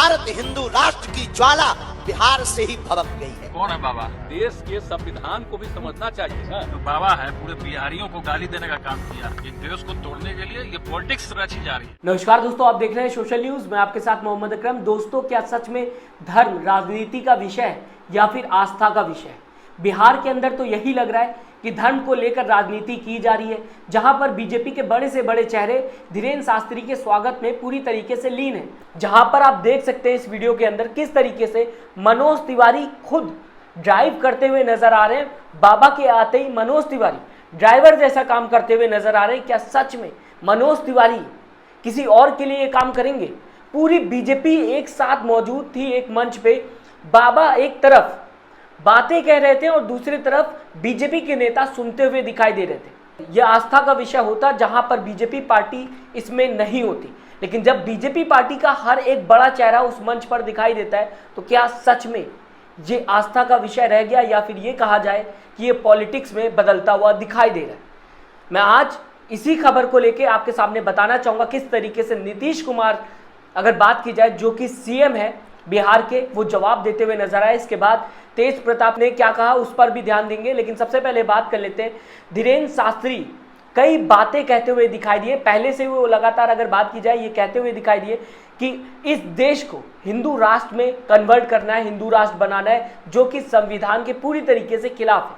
भारत हिंदू राष्ट्र की ज्वाला बिहार से ही भड़क गई है। कौन है बाबा? देश के संविधान को भी समझना चाहिए ना। तो बाबा है पूरे बिहारियों को गाली देने का काम किया। ये देश को तोड़ने के लिए ये पॉलिटिक्स रची जा रही है। नमस्कार दोस्तों, आप देख रहे हैं सोशल न्यूज। मैं आपके साथ मोहम्मद अकरम। दोस्तों, क्या सच में धर्म राजनीति का विषय है या फिर आस्था का विषय है? बिहार के अंदर तो यही लग रहा है कि धर्म को लेकर राजनीति की जा रही है, जहां पर बीजेपी के बड़े से बड़े चेहरे धीरेन्द्र शास्त्री के स्वागत में पूरी तरीके से लीन हैं। जहां पर आप देख सकते हैं इस वीडियो के अंदर किस तरीके से मनोज तिवारी खुद ड्राइव करते हुए नजर आ रहे हैं। बाबा के आते ही मनोज तिवारी ड्राइवर जैसा काम करते हुए नजर आ रहे हैं। क्या सच में मनोज तिवारी किसी और के लिए ये काम करेंगे? पूरी बीजेपी एक साथ मौजूद थी एक मंच पे। बाबा एक तरफ बातें कह रहे थे और दूसरी तरफ बीजेपी के नेता सुनते हुए दिखाई दे रहे थे। यह आस्था का विषय होता जहां पर बीजेपी पार्टी इसमें नहीं होती, लेकिन जब बीजेपी पार्टी का हर एक बड़ा चेहरा उस मंच पर दिखाई देता है तो क्या सच में ये आस्था का विषय रह गया या फिर ये कहा जाए कि ये पॉलिटिक्स में बदलता हुआ दिखाई दे रहा है? मैं आज इसी खबर को लेकर आपके सामने बताना चाहूँगा किस तरीके से नीतीश कुमार, अगर बात की जाए जो कि सीएम है बिहार के, वो जवाब देते हुए नजर आए। इसके बाद तेज प्रताप ने क्या कहा उस पर भी ध्यान देंगे, लेकिन सबसे पहले बात कर लेते हैं। धीरेन्द्र शास्त्री कई बातें कहते हुए दिखाई दिए। पहले से वो लगातार अगर बात की जाए ये कहते हुए दिखाई दिए कि इस देश को हिंदू राष्ट्र में कन्वर्ट करना है, हिंदू राष्ट्र बनाना है, जो कि संविधान के पूरी तरीके से खिलाफ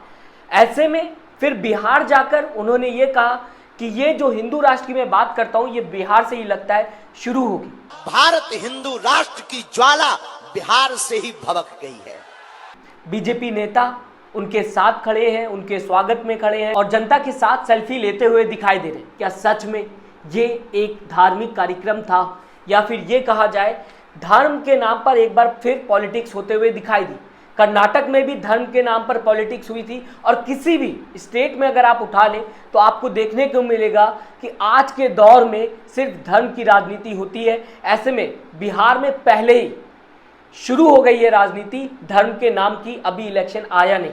है। ऐसे में फिर बिहार जाकर उन्होंने ये कहा कि ये जो हिंदू राष्ट्र की मैं बात करता हूं ये बिहार से ही लगता है शुरू होगी। भारत हिंदू राष्ट्र की ज्वाला बिहार से ही भड़क गई है। बीजेपी नेता उनके साथ खड़े हैं, उनके स्वागत में खड़े हैं और जनता के साथ सेल्फी लेते हुए दिखाई दे रहे हैं। क्या सच में ये एक धार्मिक कार्यक्रम था या फिर ये कहा जाए धर्म के नाम पर एक बार फिर पॉलिटिक्स होते हुए दिखाई दी? कर्नाटक में भी धर्म के नाम पर पॉलिटिक्स हुई थी और किसी भी स्टेट में अगर आप उठा लें तो आपको देखने को मिलेगा कि आज के दौर में सिर्फ धर्म की राजनीति होती है। ऐसे में बिहार में पहले ही शुरू हो गई है राजनीति धर्म के नाम की। अभी इलेक्शन आया नहीं,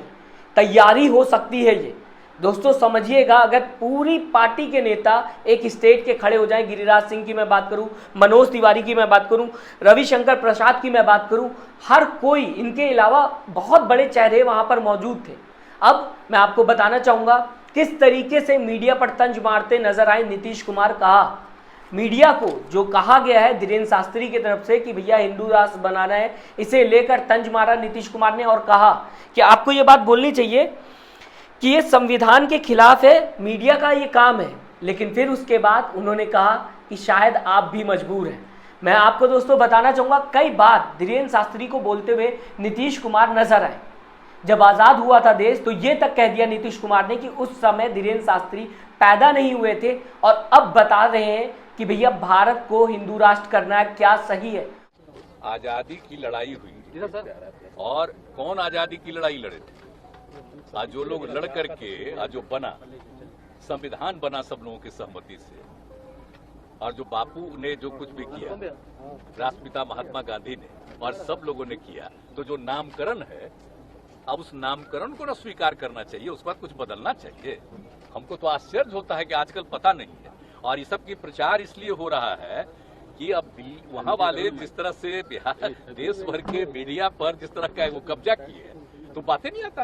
तैयारी हो सकती है ये। दोस्तों समझिएगा, अगर पूरी पार्टी के नेता एक स्टेट के खड़े हो जाएं, गिरिराज सिंह की मैं बात करूं, मनोज तिवारी की मैं बात करूं, रविशंकर प्रसाद की मैं बात करूं, हर कोई, इनके अलावा बहुत बड़े चेहरे वहां पर मौजूद थे। अब मैं आपको बताना चाहूंगा किस तरीके से मीडिया पर तंज मारते नजर आए नीतीश कुमार। कहा मीडिया को जो कहा गया है धीरेन्द्र शास्त्री की तरफ से कि भैया हिंदू राष्ट्र बनाना है, इसे लेकर तंज मारा नीतीश कुमार ने और कहा कि आपको ये बात बोलनी चाहिए कि ये संविधान के खिलाफ है, मीडिया का ये काम है। लेकिन फिर उसके बाद उन्होंने कहा कि शायद आप भी मजबूर हैं। मैं आपको दोस्तों बताना चाहूँगा कई बार धीरेन्द्र शास्त्री को बोलते हुए नीतीश कुमार नजर आए। जब आज़ाद हुआ था देश तो ये तक कह दिया नीतीश कुमार ने कि उस समय धीरेन्द्र शास्त्री पैदा नहीं हुए थे और अब बता रहे हैं कि भैया भारत को हिंदू राष्ट्र करना है। क्या सही है? आजादी की लड़ाई हुई और कौन आजादी की लड़ाई लड़े थे? आज जो लोग लड़ करके आज जो बना संविधान बना सब लोगों की सहमति से, और जो बापू ने जो कुछ भी किया, राष्ट्रपिता महात्मा गांधी ने और सब लोगों ने किया, तो जो नामकरण है अब उस नामकरण को न स्वीकार करना चाहिए, उस पर कुछ बदलना चाहिए। हमको तो आश्चर्य होता है कि आजकल पता नहीं है और ये सब की प्रचार इसलिए हो रहा है कि अब वहां वाले जिस तरह से बिहार देश भर के मीडिया पर जिस तरह का वो कब्जा किए तो बातें नहीं आता।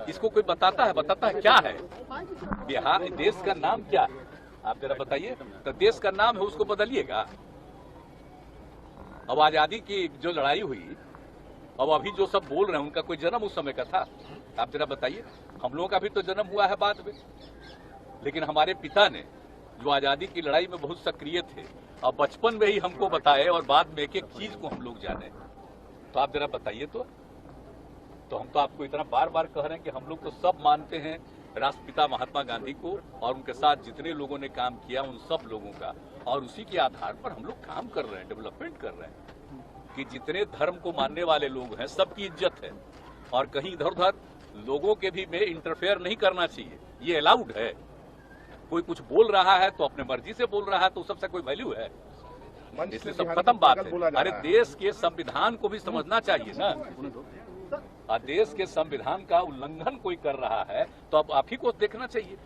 इसको कोई बताता है क्या है बिहार, देश का नाम क्या है आप जरा बताइए। तो देश का नाम है उसको बदलिएगा। अब आजादी की जो लड़ाई हुई, अब अभी जो सब बोल रहे हैं उनका कोई जन्म उस समय का था? आप जरा बताइए। हम लोगों का भी तो जन्म हुआ है बाद में, लेकिन हमारे पिता ने जो आजादी की लड़ाई में बहुत सक्रिय थे और बचपन में ही हमको बताए और बाद में एक एक चीज को हम लोग जाने, तो आप जरा बताइए। तो हम तो आपको इतना बार बार कह रहे हैं कि हम लोग तो सब मानते हैं राष्ट्रपिता महात्मा गांधी को और उनके साथ जितने लोगों ने काम किया उन सब लोगों का, और उसी के आधार पर हम लोग काम कर रहे हैं, डेवलपमेंट कर रहे हैं कि जितने धर्म को मानने वाले लोग हैं सबकी इज्जत है और कहीं इधर उधर लोगों के भी में इंटरफेयर नहीं करना चाहिए। ये अलाउड है। कोई कुछ बोल रहा है तो अपने मर्जी से बोल रहा है तो सबसे कोई वैल्यू है? इसलिए सब खत्म बात है। अरे देश के संविधान को भी समझना चाहिए ना। देश के संविधान का उल्लंघन कोई कर रहा है तो अब आप ही को देखना चाहिए।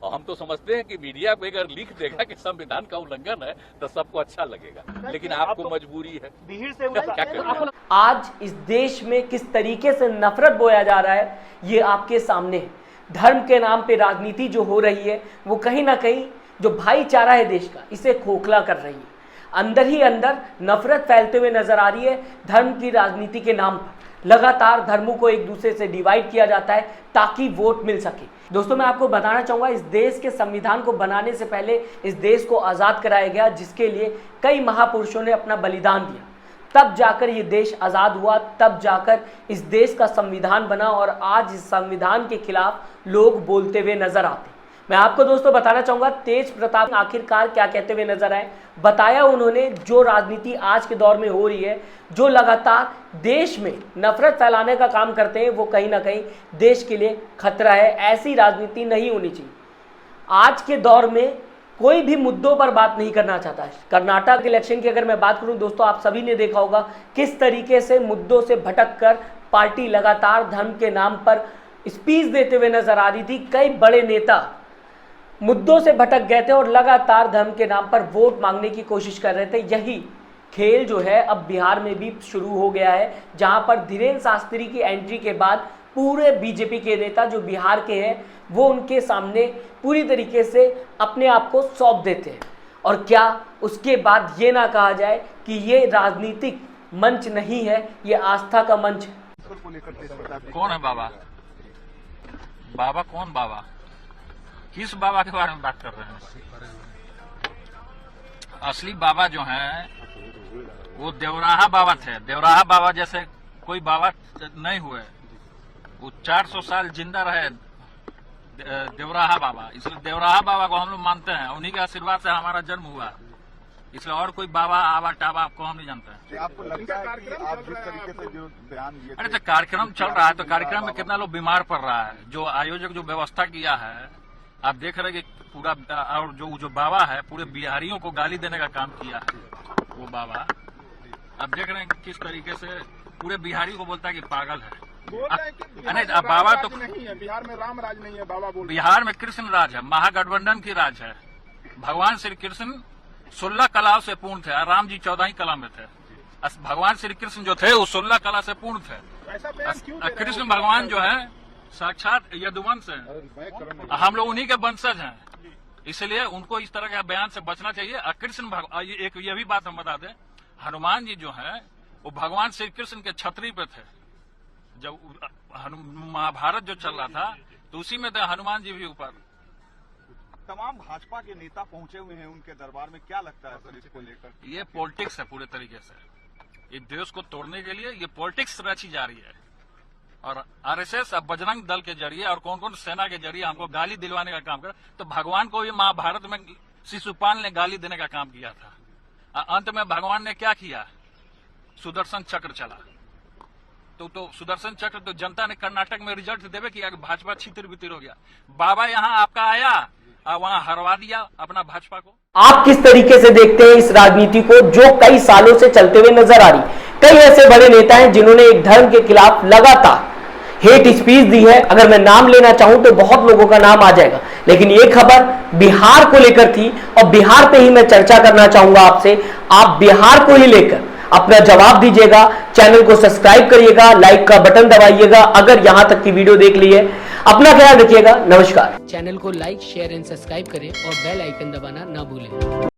और हम तो समझते हैं कि मीडिया को अगर लिख देगा कि संविधान का उल्लंघन है तो सबको अच्छा लगेगा, लेकिन आपको मजबूरी है। भीड़ से क्या करें? आज इस देश में किस तरीके से नफरत बोया जा रहा है ये आपके सामने है। धर्म के नाम पे राजनीति जो हो रही है वो कहीं ना कहीं जो भाईचारा है देश का इसे खोखला कर रही है। अंदर ही अंदर नफरत फैलते हुए नजर आ रही है। धर्म की राजनीति के नाम पर लगातार धर्मों को एक दूसरे से डिवाइड किया जाता है ताकि वोट मिल सके। दोस्तों मैं आपको बताना चाहूंगा, इस देश के संविधान को बनाने से पहले इस देश को आज़ाद कराया गया, जिसके लिए कई महापुरुषों ने अपना बलिदान दिया। तब जाकर ये देश आज़ाद हुआ, तब जाकर इस देश का संविधान बना और आज इस संविधान के खिलाफ लोग बोलते हुए नजर आते। मैं आपको दोस्तों बताना चाहूंगा तेज प्रताप आखिरकार क्या कहते हुए नजर आए। बताया उन्होंने जो राजनीति आज के दौर में हो रही है, जो लगातार देश में नफरत फैलाने का काम करते हैं, वो कहीं ना कहीं देश के लिए खतरा है। ऐसी राजनीति नहीं होनी चाहिए। आज के दौर में कोई भी मुद्दों पर बात नहीं करना चाहता है। कर्नाटक इलेक्शन की अगर मैं बात करूं दोस्तों, आप सभी ने देखा होगा किस तरीके से मुद्दों से भटक कर पार्टी लगातार धर्म के नाम पर स्पीच देते हुए नजर आ रही थी। कई बड़े नेता मुद्दों से भटक गए थे और लगातार धर्म के नाम पर वोट मांगने की कोशिश कर रहे थे। यही खेल जो है अब बिहार में भी शुरू हो गया है, जहां पर धीरेन्द्र शास्त्री की एंट्री के बाद पूरे बीजेपी के नेता जो बिहार के हैं वो उनके सामने पूरी तरीके से अपने आप को सौंप देते हैं। और क्या उसके बाद ये ना कहा जाए कि ये राजनीतिक मंच नहीं है, ये आस्था का मंच है। कौन है बाबा? बाबा कौन? बाबा किस बाबा के बारे में बात कर रहे हैं? असली बाबा जो हैं वो देवराहा बाबा थे। देवराहा बाबा जैसे कोई बाबा नहीं हुए। वो 400 साल जिंदा रहे देवराहा बाबा, इसलिए देवराहा बाबा को हम लोग मानते हैं। उन्हीं के आशीर्वाद से हमारा जन्म हुआ, इसलिए और कोई बाबा आवा टाबा आपको हम नहीं जानते हैं। आपको लगता है कि आप जिस तरीके से जो बयान दिए, अरे तो कार्यक्रम चल रहा है तो कार्यक्रम में कितना लोग बीमार पड़ रहा है। जो आयोजक जो व्यवस्था किया है, आप देख रहे हैं कि पूरा, और जो बाबा है पूरे बिहारियों को गाली देने का काम किया है वो बाबा। आप देख रहे हैं कि किस तरीके से पूरे बिहारी को बोलता है कि पागल है। नहीं, बाबा तो नहीं है, बिहार में राम राज नहीं है, बाबा बोल। बिहार में कृष्ण राज है, महागठबंधन की राज है। भगवान श्री कृष्ण 16 कलाओं से पूर्ण थे और राम जी 14 कला में थे। भगवान श्री कृष्ण जो थे वो 16 कला से पूर्ण थे। कृष्ण भगवान जो है साक्षात यदुवंश है, हम लोग उन्हीं के वंशज हैं, इसलिए उनको इस तरह के बयान से बचना चाहिए। कृष्ण एक ये भी बात हम बता दें, हनुमान जी जो है वो भगवान श्री कृष्ण के छतरी पे थे। जब महाभारत जो चल रहा था तो उसी में थे हनुमान जी भी ऊपर। तमाम भाजपा के नेता पहुंचे हुए हैं उनके दरबार में, क्या लगता है सर इसको लेकर? ये पॉलिटिक्स है पूरे तरीके से। इस देश को तोड़ने के लिए ये पॉलिटिक्स रची जा रही है और आरएसएस अब बजरंग दल के जरिए और कौन कौन सेना के जरिए हमको गाली दिलवाने का काम कर। तो भगवान को भी महाभारत में शिशुपाल ने गाली देने का काम किया था। अंत में भगवान ने क्या किया? सुदर्शन चक्र चला। तो सुदर्शन चक्र तो जनता ने कर्नाटक में रिजल्ट देवे किया कि भाजपा छितिर बितिर हो गया। बाबा यहाँ आपका आया और वहाँ हरवा दिया अपना भाजपा को। आप किस तरीके से देखते हैं इस राजनीति को जो कई सालों से चलते हुए नजर आ रही? कई ऐसे बड़े नेता हैं जिन्होंने एक धर्म के खिलाफ लगातार हेट स्पीच दी है। अगर मैं नाम लेना चाहूं तो बहुत लोगों का नाम आ जाएगा, लेकिन ये खबर बिहार को लेकर थी और बिहार पे ही मैं चर्चा करना चाहूंगा आपसे। आप बिहार को ही लेकर अपना जवाब दीजिएगा। चैनल को सब्सक्राइब करिएगा, लाइक का बटन दबाइएगा अगर यहां तक की वीडियो देख ली है। अपना ख्याल रखिएगा। नमस्कार। चैनल को लाइक, शेयर एंड सब्सक्राइब करें और बेल आइकन दबाना ना भूलें।